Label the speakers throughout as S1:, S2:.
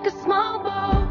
S1: like a small boat.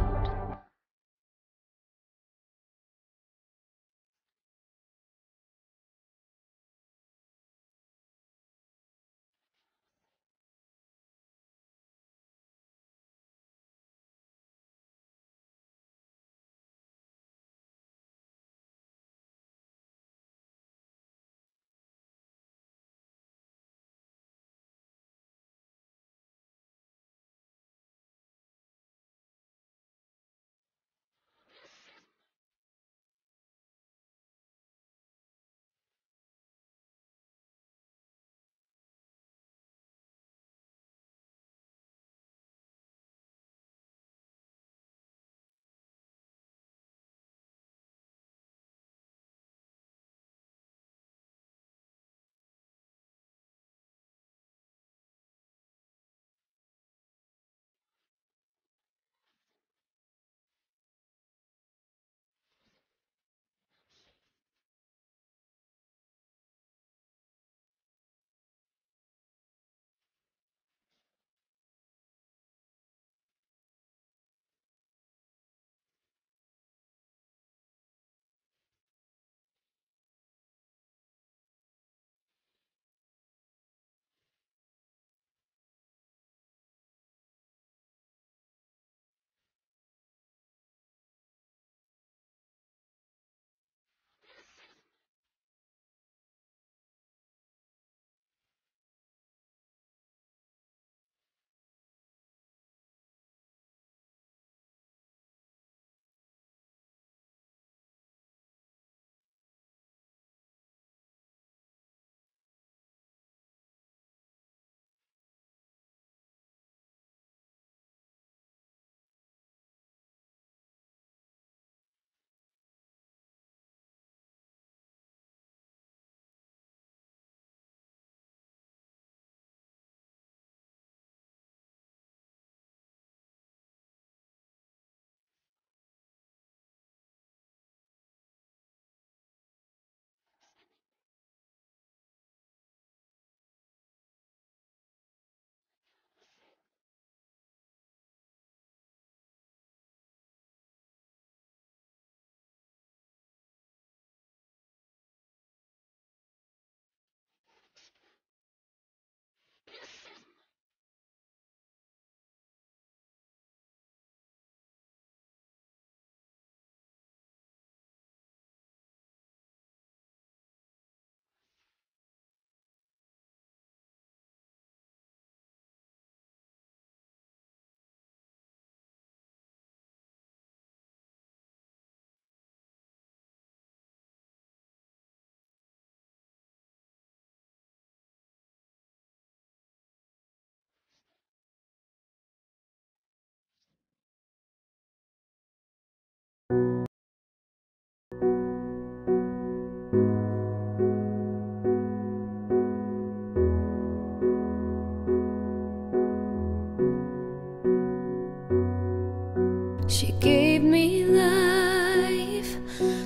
S2: She gave me life,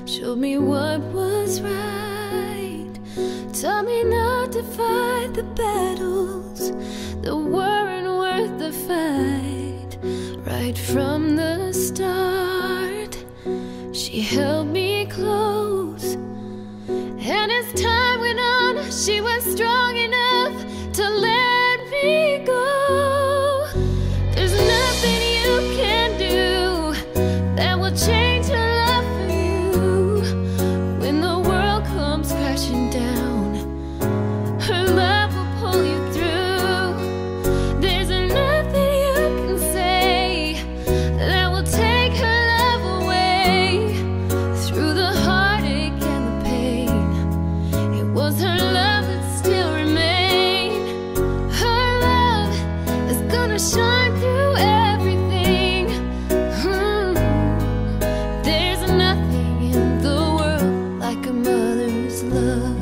S2: showed me what was right, taught me not to fight the battles that weren't worth the fight. Right from the start, she held me close, and as time went on, she was strong enough to let me go. There's nothing you can do that will change her love for you. When the world comes crashing down, her love will pull you through. There's nothing you can say that will take her love away. Through the heartache and the pain, it was her love that still remained. Her love is gonna shine through everything. There's nothing in the world like a mother's love.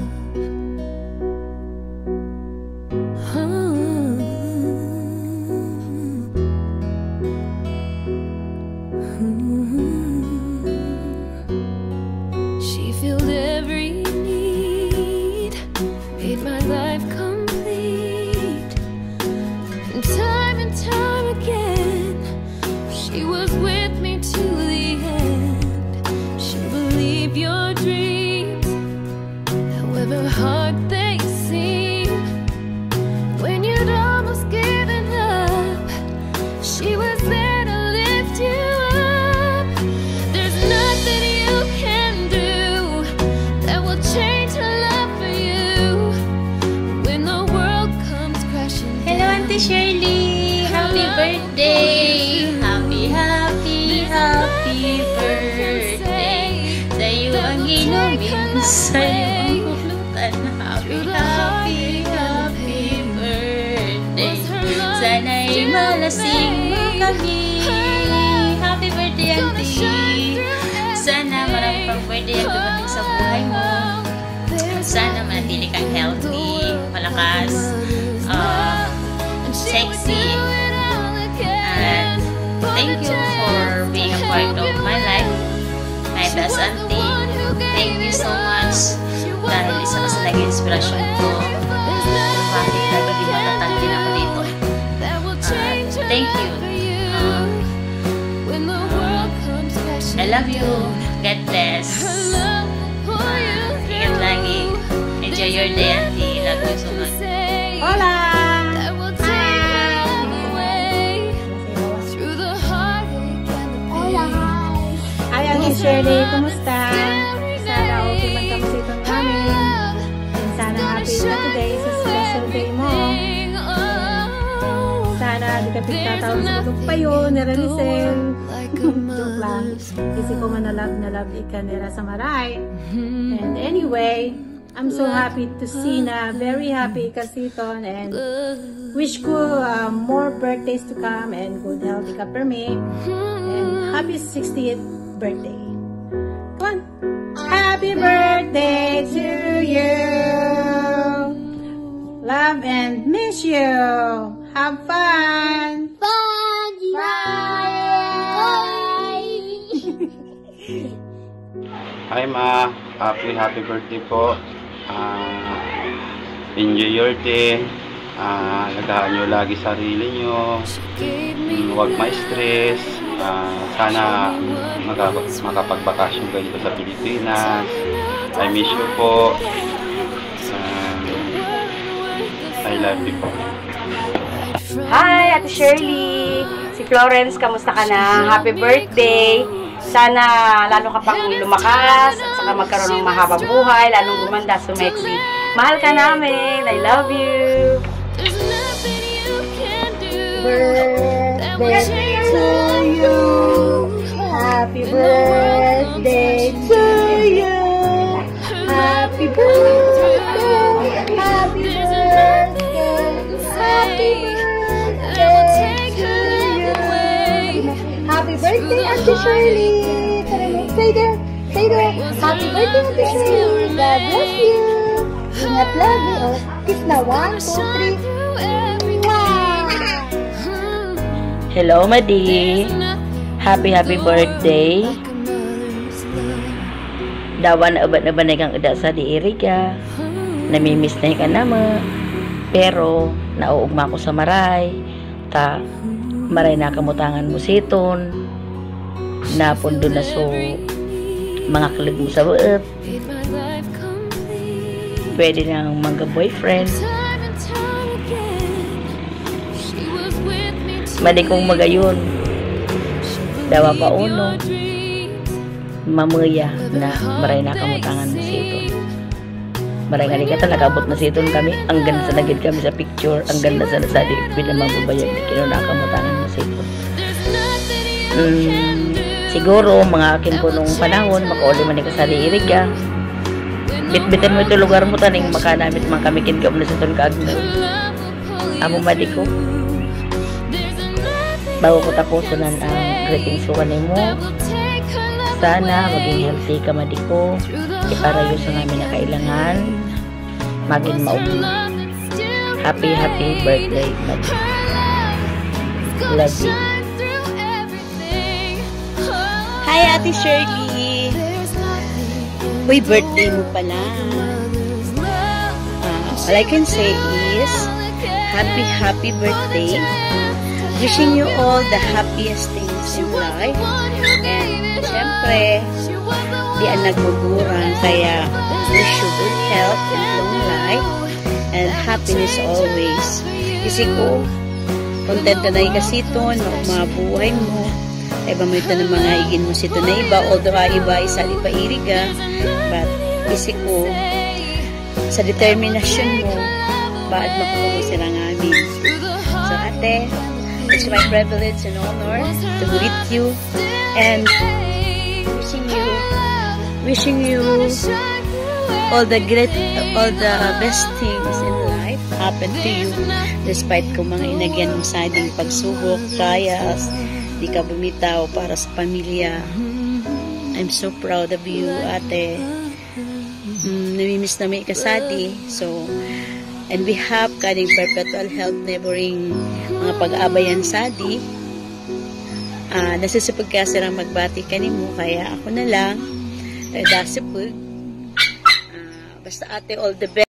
S2: She filled every need, made my life complete. And time
S1: Shirley! Happy birthday! Happy birthday! Sa'yo ang inumin, sa'yo ang pulutan. Happy birthday! Sana'y malasing mo kami. Happy birthday, Auntie! Sana marami pang birthday ang dumating sa buhay mo. Sana manatili kang healthy, malakas, sexy, and thank you for being a part of my life, my best auntie. Thank you so much dahil isa ka sa naging inspirasyon ko kung bakit naging matatag din ako dito. Thank you. I love you. God bless. Ingat lagi. Enjoy your day, auntie. Love you so much.
S3: Hola! Hi, Auntie Shirley. Kumusta? Sana okay man ka masitong namin. And sana happy na today sa special day mo. Sana di ka pagkataon sa itong payo, niralisel. Joke lang. Kasi ko man na love ika nira sa maray. And anyway, I'm so happy to see na very happy kasiton and wish ko more birthdays to come and good health ka per me and happy 60th birthday. Come on. Happy birthday to you. Love and miss you. Have fun. Bye.
S4: Hi Ma, happy birthday po. Enjoy your day. Alagaan nyo lagi sarili nyo. Huwag ma-stress. Sana makapagbakasyon kayo dito sa Pilipinas. I miss you po. I love you po.
S3: Hi, Ate Shirley. Si Florence, kamusta ka na? Happy birthday. Sana lalo ka pang lumakas at saka magkaroon ng mahabang buhay, lalong gumanda, sumeksi. Mahal ka namin. I love you. Birthday to you. Happy birthday to you. Happy birthday. Happy birthday. Happy birthday to you. Happy birthday, Auntie Shirley. Say there. Say there. Happy birthday, Auntie Shirley. God bless you. Ingat lagi. Oh, kiss na. 1, 2, 3.
S1: Hello, Madi. Happy birthday. Dawan uban-uban na kang ida sa diiri ka. Namimiss na ka nama. Pero, nauugma ko sa maray. Maray na kamutangan mo siton. Napundo na so mga kalig mo sa buot. Pwede nang mga boyfriend. Madi kong magayon. Dawa pa uno. Mamuya na maray na kamutangan mo siton. Maray nga ka talaga abot na siton kami. Ang ganda sa nagid kami sa picture. Ang ganda sa nasadi. Pinamabubayag na kinunakamutangan mo siton. Siguro, mga akin po nung panahon, makauli man ka sa liirig ka. Bitbitin mo ito lugar mo, taning makanamit mga kamikin ka na sa ton kaagno. Amo madi ko. Bago ko tapusunan ang greetings ko kanay mo. Sana maging healthy ka madi ko. Iparayo sa namin na kailangan. Maging maugli. Happy birthday, madi. Love you.
S5: Hi, Ate Shirley. Uy, birthday mo pala. All I can say is, happy birthday. Wishing you all the happiest things in life. And, syempre, di ang nagbuburan. Kaya, wish you good health and long life. And happiness always. Kasi ko, content na ikasiton, mga buhay mo. Iba mo ito ng mga higin mo sito na iba, although iba isa di pa iriga, but isip ko sa determinasyon mo baad makuha mo sila nga amin. So, ate, it's my privilege and honor to greet you and wishing you all the best things in life happen to you despite kung mga inagyan mo sa ating pagsubok, trials, di ka bumitaw para sa pamilya. I'm so proud of you, ate. Namimiss namin ikasadi. So, and we have kaning perpetual health neighboring mga pag-abayan sadi. Nasisipag ka sirang magbati kanimo, kaya ako na lang, dasipag. Basta ate, all the best.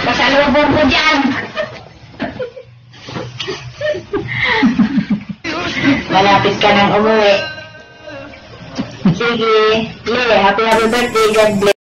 S1: Pasalubong ko dyan. Malapit ka nang umuwi. Sige. Happy birthday. God bless.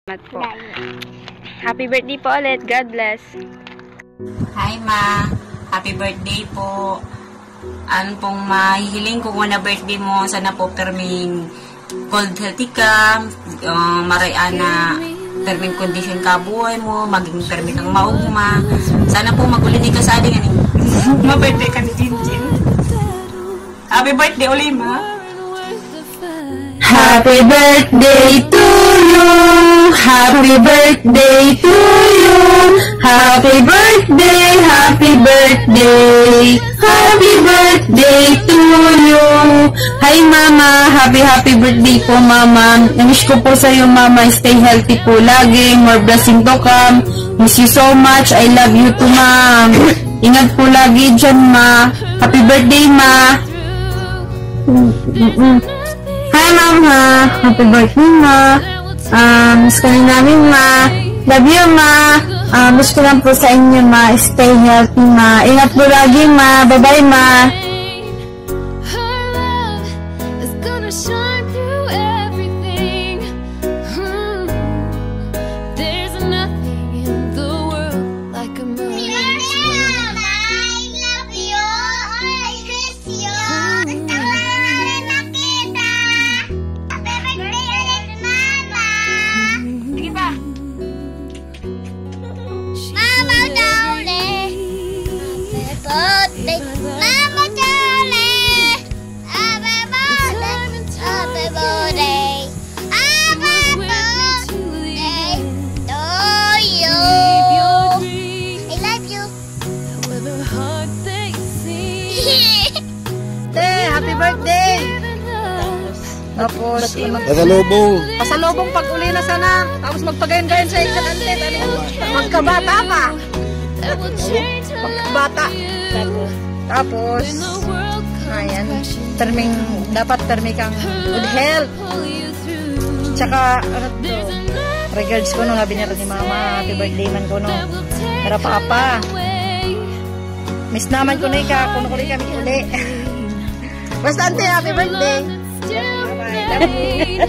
S6: Po. Happy birthday po ulit. God bless.
S7: Hi Ma, happy birthday po. Ano pong mahihiling ko na birthday mo, sana po perming cold healthy ka, marayana perming condition ka buhay mo, maging perming kang maugma. Sana po magulinig ka sa aling ma-birthday ka ni Jinjin. Happy birthday uli Ma.
S8: Happy birthday to you. Happy birthday to you. Happy birthday, happy birthday. Happy birthday to you. Hi Mama, happy birthday po Mama. Namiss ko po sa iyo Mama, stay healthy po lagi. More blessing to come. Miss you so much. I love you too Ma'am. Ingat po lagi dyan Ma. Happy birthday Ma. Hi Mama, happy birthday Ma. Miss ka rin namin Ma. Love you Ma. Miss ko lang po sa inyo Ma. Stay healthy Ma. Ingat po lagi Ma. Bye bye Ma.
S9: Happy birthday! Tapos, pasalubong pag uli na sana. Tapos magpagayon-gayon sa ikalante. Magkabata pa. Magkabata. Tapos, ayan. Dapat terming kang good health. Tsaka, regards ko nung sabi niya ni Mama, happy birthday man ko nung. Pero Papa, miss naman ko na kung kami uli. Basta ante, happy birthday! Bye-bye.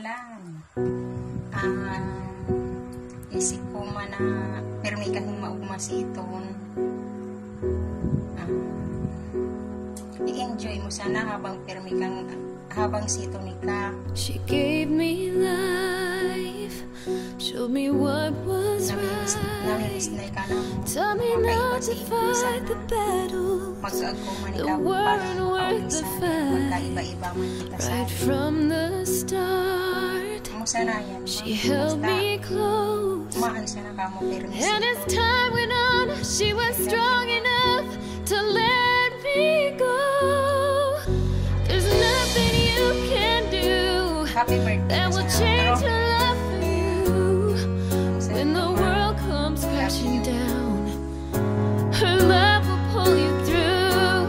S9: Love you.
S7: Isip ko man na pero may kahing maugma si iton. I-enjoy mo sana habang si iton ni ka.
S2: She gave me life, showed me what was right. Tell me not to fight the battle. The weren't worth the fight. Right from the start, she held me close. And as time went on, she was strong enough to let me go. There's nothing you can do that will change her love for you. When the world comes crashing down, her love will pull you through.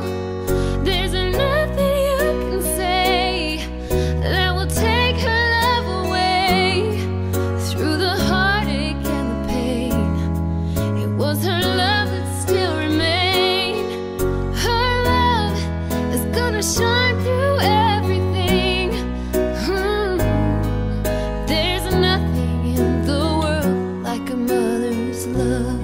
S2: There's nothing you can say that will take her love away. Through the heartache and the pain, it was her love that still remained. Her love is gonna shine through everything. There's nothing in the world like a mother's love.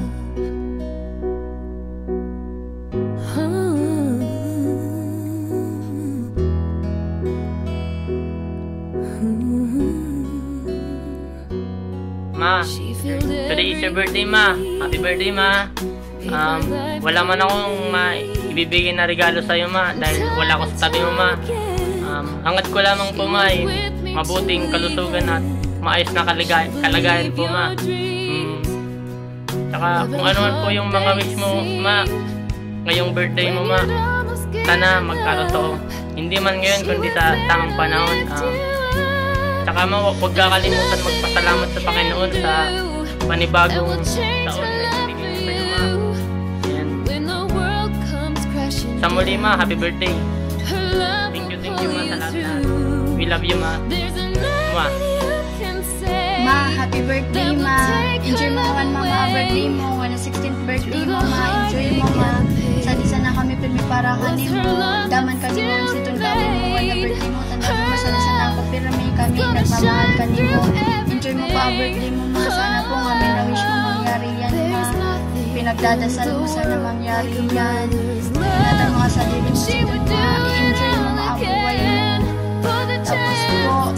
S10: Ma, today is your birthday Ma. Happy birthday Ma. Wala man akong ibibigay na regalo sa'yo Ma dahil wala ako sa tabi mo Ma. Hangat ko lamang po Ma mabuting kalusugan at maayos na kalagayan po Ma. Tsaka kung ano man po yung mga wish mo Ma ngayong birthday mo Ma, sana magkatotoo. Hindi man ngayon kundi sa tamang panahon. Tsaka huwag kakalimutan magpasalamat sa Panginoon sa panibagong taon na ibigay sa'yo, ma. Yan. Sa muli, ma, happy birthday. Thank you, ma, sa lahat. We love you, ma. Ma.
S11: Ma, happy birthday, ma. Enjoy mo naman, mga birthday mo. 16th birthday mo, ma. Enjoy mo, ma. Sana kami pirmi para kanimo. Daman kami mo, sitong gawin mo. Wala birthday mo, tanda mo, sana ako pirmi kami. Nagmamahal kanimo. Enjoy mo pa birthday mo, ma. Sana po nga may na-wish mo mangyari yan, ma. Pinagdadasal mo, sana mangyari yan. Ingatan mo ka sa lilim mo, sitong ma. I-enjoy mo na ang buhay mo. Tapos po,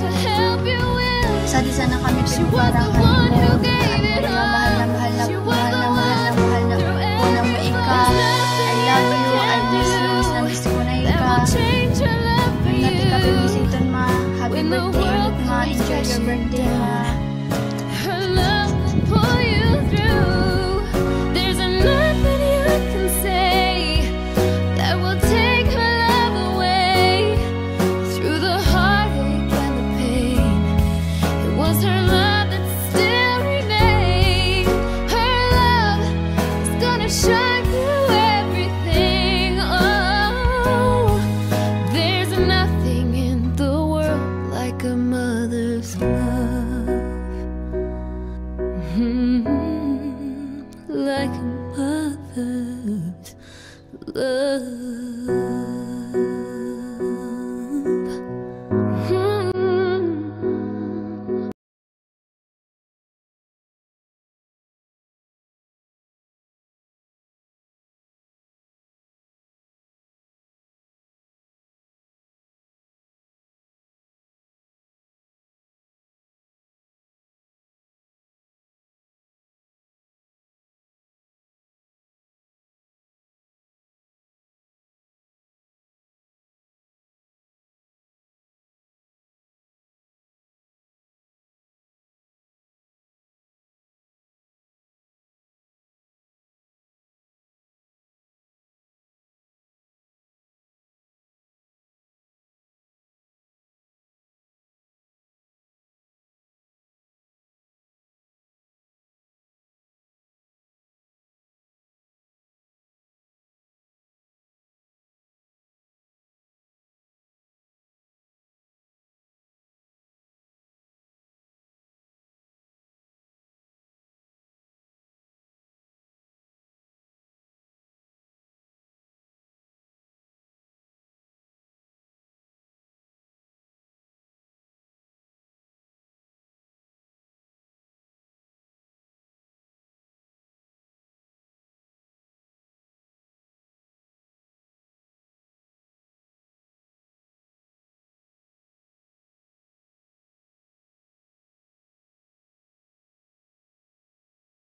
S11: sana kami pirmi para kanimo. Mahal na mahal na una mo ikaw. I love you, I miss you, miss ko na ikaw. Nati ka pirmi, sitong ma. Happy birthday ulit, ma. Enjoy your birthday, ma.